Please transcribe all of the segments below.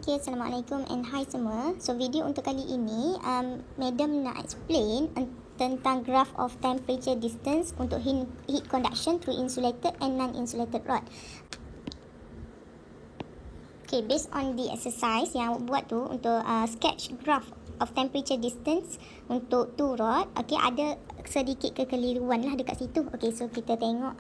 Okay, Assalamualaikum and hi semua. So video untuk kali ini, Madam nak explain tentang graph of temperature distance untuk heat conduction through insulated and non-insulated rod. Okay, based on the exercise yang awak buat tu untuk sketch graph of temperature distance untuk two rod, okay, ada sedikit kekeliruan lah dekat situ. Okay, so kita tengok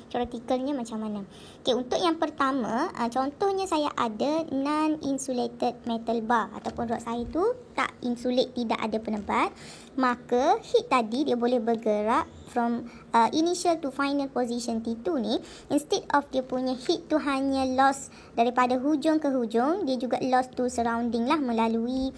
theoreticalnya macam mana. Okay, untuk yang pertama, contohnya saya ada non-insulated metal bar ataupun rod saya tu tak insulate, tidak ada penebat, maka heat tadi dia boleh bergerak from initial to final position T2 ni. Instead of dia punya heat tu hanya loss daripada hujung ke hujung, dia juga loss to surrounding lah melalui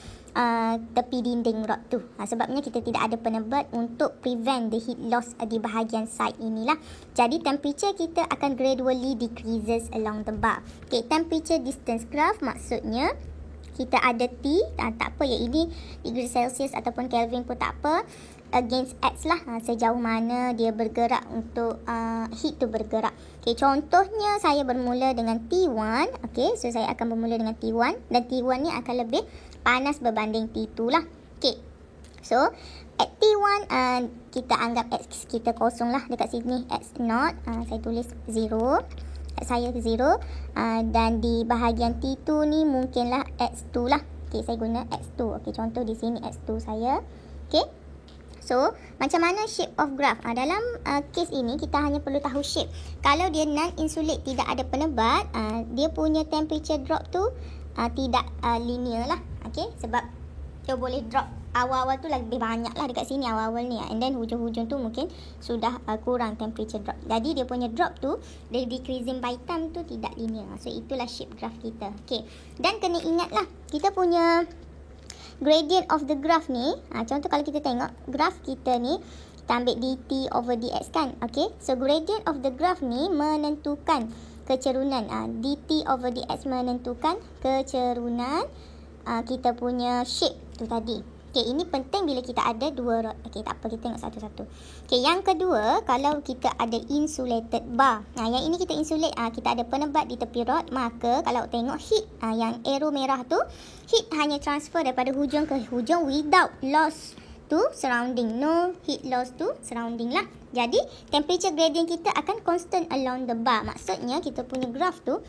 tepi dinding rod tu. Sebabnya kita tidak ada penebat untuk prevent the heat loss di bahagian side inilah. Jadi temperature kita akan gradually decreases along the bar. Okay, temperature distance graph maksudnya kita ada T, tak apa ya, ini degree Celsius ataupun Kelvin pun tak apa, against X lah, sejauh mana dia bergerak untuk heat tu bergerak. Okay, contohnya saya bermula dengan T1. Okay, so saya akan bermula dengan T1 dan T1 ni akan lebih panas berbanding T2 lah. Okay, so at T1 kita anggap X kita kosong lah, dekat sini X0, saya tulis 0, saya 0, dan di bahagian T2 ni mungkinlah X2 lah. Okay, saya guna X2. Okay, contoh di sini X2 saya. Okay, so macam mana shape of graph? Dalam case ini kita hanya perlu tahu shape. Kalau dia non-insulate, tidak ada penebat, dia punya temperature drop tu tidak linear lah. Okay, sebab dia boleh drop awal-awal tu lebih banyak lah dekat sini awal-awal ni, and then hujung-hujung tu mungkin sudah kurang temperature drop. Jadi dia punya drop tu, dari decreasing by time tu tidak linear. So itulah shape graph kita. Okay, dan kena ingat lah, kita punya gradient of the graph ni, contoh kalau kita tengok graph kita ni, kita ambil dt over dx kan. Okay, so gradient of the graph ni menentukan kecerunan, dt over dx menentukan kecerunan kita punya shape tu tadi. Okay, ini penting bila kita ada dua rod. Okay, tak apa, kita tengok satu-satu. Okay, yang kedua, kalau kita ada insulated bar. Yang ini kita insulate, kita ada penebat di tepi rod, maka kalau tengok heat, yang arrow merah tu, heat hanya transfer daripada hujung ke hujung without loss to surrounding. No heat loss to surrounding lah. Jadi, temperature gradient kita akan constant along the bar. Maksudnya, kita punya graph tu,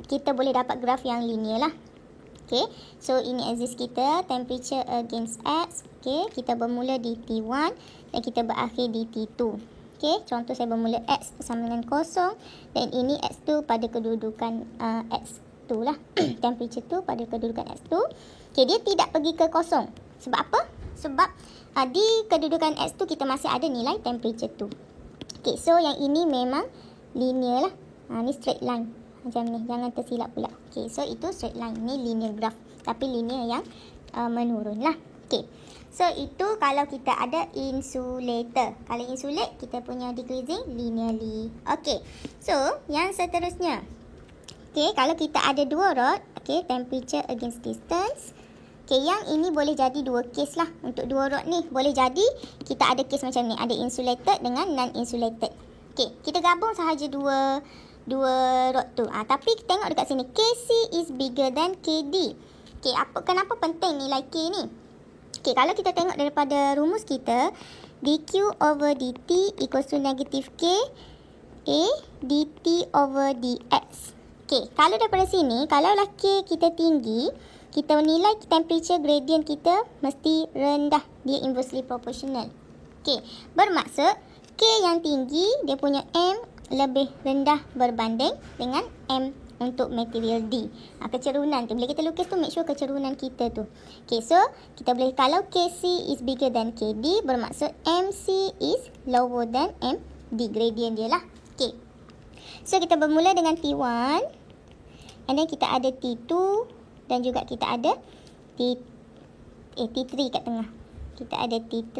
kita boleh dapat graph yang linear lah. Okay, so ini axis kita, temperature against X. Okay, kita bermula di T1 dan kita berakhir di T2. Okay, contoh saya bermula X bersama dengan 0 dan ini X2 pada kedudukan X2 lah. Temperature tu pada kedudukan X2. Okay, dia tidak pergi ke 0. Sebab apa? Sebab di kedudukan X2 kita masih ada nilai temperature tu. Okay, so yang ini memang linear lah. Ni straight line. Macam ni, jangan tersilap pula. Okay, so itu straight line. Ni linear graph, tapi linear yang menurun lah. Okay, so itu kalau kita ada insulator. Kalau insulate, kita punya decreasing linearly. Okay, so yang seterusnya. Okay, kalau kita ada dua rod, okay, temperature against distance. Okay, yang ini boleh jadi dua case lah. Untuk dua rod ni, boleh jadi kita ada case macam ni. Ada insulated dengan non-insulated. Okay, kita gabung sahaja dua rod tu. Tapi tengok dekat sini, KC is bigger than KD. Okay, kenapa penting nilai K ni? Okay, kalau kita tengok daripada rumus kita, dQ over dt equals to negative K A dt over dx. Okay, kalau daripada sini, kalaulah K kita tinggi, kita nilai temperature gradient kita mesti rendah. Dia inversely proportional. Okay, bermaksud K yang tinggi, dia punya M lebih rendah berbanding dengan M untuk material D. Kecerunan tu, bila kita lukis tu, make sure kecerunan kita tu. Okay, so kita boleh, kalau KC is bigger than KD, bermaksud MC is lower than MD. Gradient dia lah. Okay, so kita bermula dengan T1, and then kita ada T2, dan juga kita ada T3 kat tengah. Kita ada T3,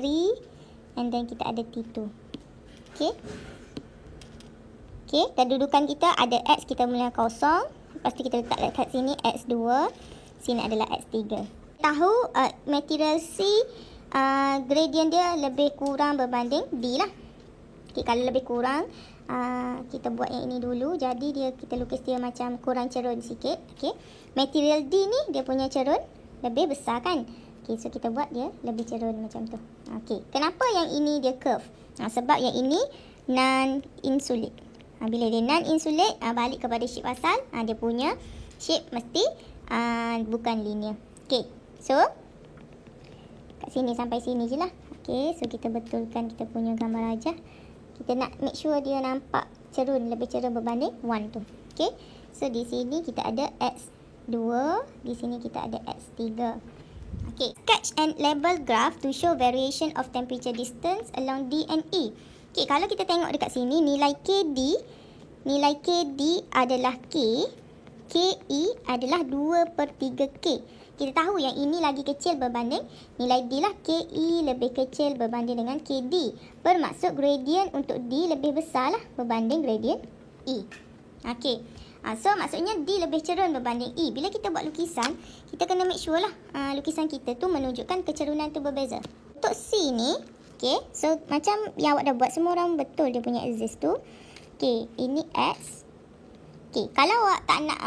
and then kita ada T2. Okay, okay, kedudukan kita ada X, kita mula 0. Lepas tu kita letak dekat sini X2. Sini adalah X3. Tahu material C, gradient dia lebih kurang berbanding D lah. Okay, kalau lebih kurang, kita buat yang ini dulu. Jadi kita lukis dia macam kurang cerun sikit. Okey. Material D ni dia punya cerun lebih besar kan? Okey, so kita buat dia lebih cerun macam tu. Okey. Kenapa yang ini dia curve? Sebab yang ini non-insulate. Bila dia non-insulate, balik kepada shape asal, dia punya shape mesti bukan linear. Okey. So kat sini sampai sini je lah. Okey, so kita betulkan kita punya gambar rajah. Kita nak make sure dia nampak cerun, lebih cerun berbanding 1 tu. Okey. So di sini kita ada X2, di sini kita ada X3. Okey, sketch and label graph to show variation of temperature distance along D and E. Okey, kalau kita tengok dekat sini nilai KD adalah K, KE adalah 2/3K. Kita tahu yang ini lagi kecil berbanding nilai D lah. KE lebih kecil berbanding dengan KD. Bermaksud gradient untuk D lebih besar lah berbanding gradient E. Okey. So maksudnya D lebih cerun berbanding E. Bila kita buat lukisan, kita kena make sure lah lukisan kita tu menunjukkan kecerunan tu berbeza. Untuk C ni, okey. So macam yang awak dah buat, semua orang betul dia punya axis tu. Okey, ini X. Okay, kalau awak tak nak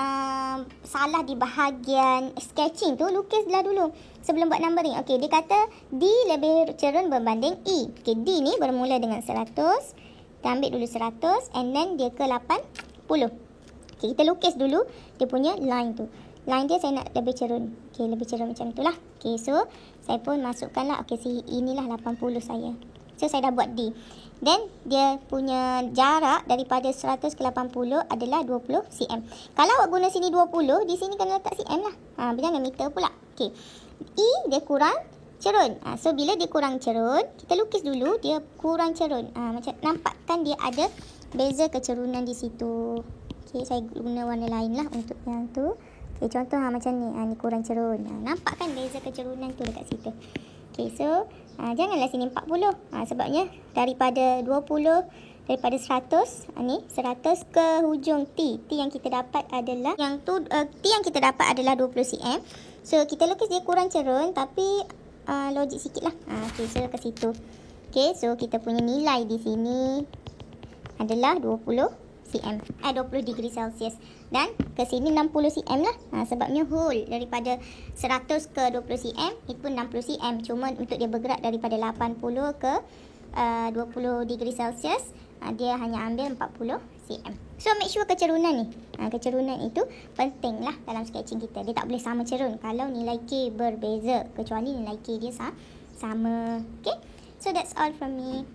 salah di bahagian sketching tu, lukislah dulu sebelum buat numbering. Okey, dia kata D lebih cerun berbanding E. Okey, D ni bermula dengan 100. Kita ambil dulu 100 and then dia ke 80. Okey, kita lukis dulu dia punya line tu. Line dia saya nak lebih cerun. Okey, lebih cerun macam itulah. Okey, so saya pun masukkanlah. Okey, inilah 80 saya. So saya dah buat D. Then dia punya jarak daripada 100 ke 80 adalah 20 cm. Kalau awak guna sini 20, di sini kena letak cm lah. Jangan meter pula. Okey. E dia kurang cerun. So bila dia kurang cerun, kita lukis dulu dia kurang cerun. Macam nampakkan dia ada beza kecerunan di situ. Okey, saya guna warna lain lah untuk yang tu. Okey, contoh macam ni. Ni kurang cerun. Nampakkan beza kecerunan tu dekat situ. Okey, so janganlah sini 40. Sebabnya daripada 20, daripada 100, ni 100 ke hujung T. T yang kita dapat adalah T yang kita dapat adalah 20 cm. So kita lukis dia kurang cerun tapi logik sikit lah. Okey, so ke situ. Okey, so kita punya nilai di sini adalah 20 cm. 20 degree Celsius. Dan ke sini 60 cm lah. Sebabnya whole daripada 100 ke 20 cm itu pun 60 cm. Cuma untuk dia bergerak daripada 80 ke 20 degree Celsius, dia hanya ambil 40 cm. So make sure kecerunan ni. Kecerunan itu penting lah dalam sketching kita. Dia tak boleh sama cerun kalau nilai K berbeza. Kecuali nilai K dia sama. Okay. So that's all from me.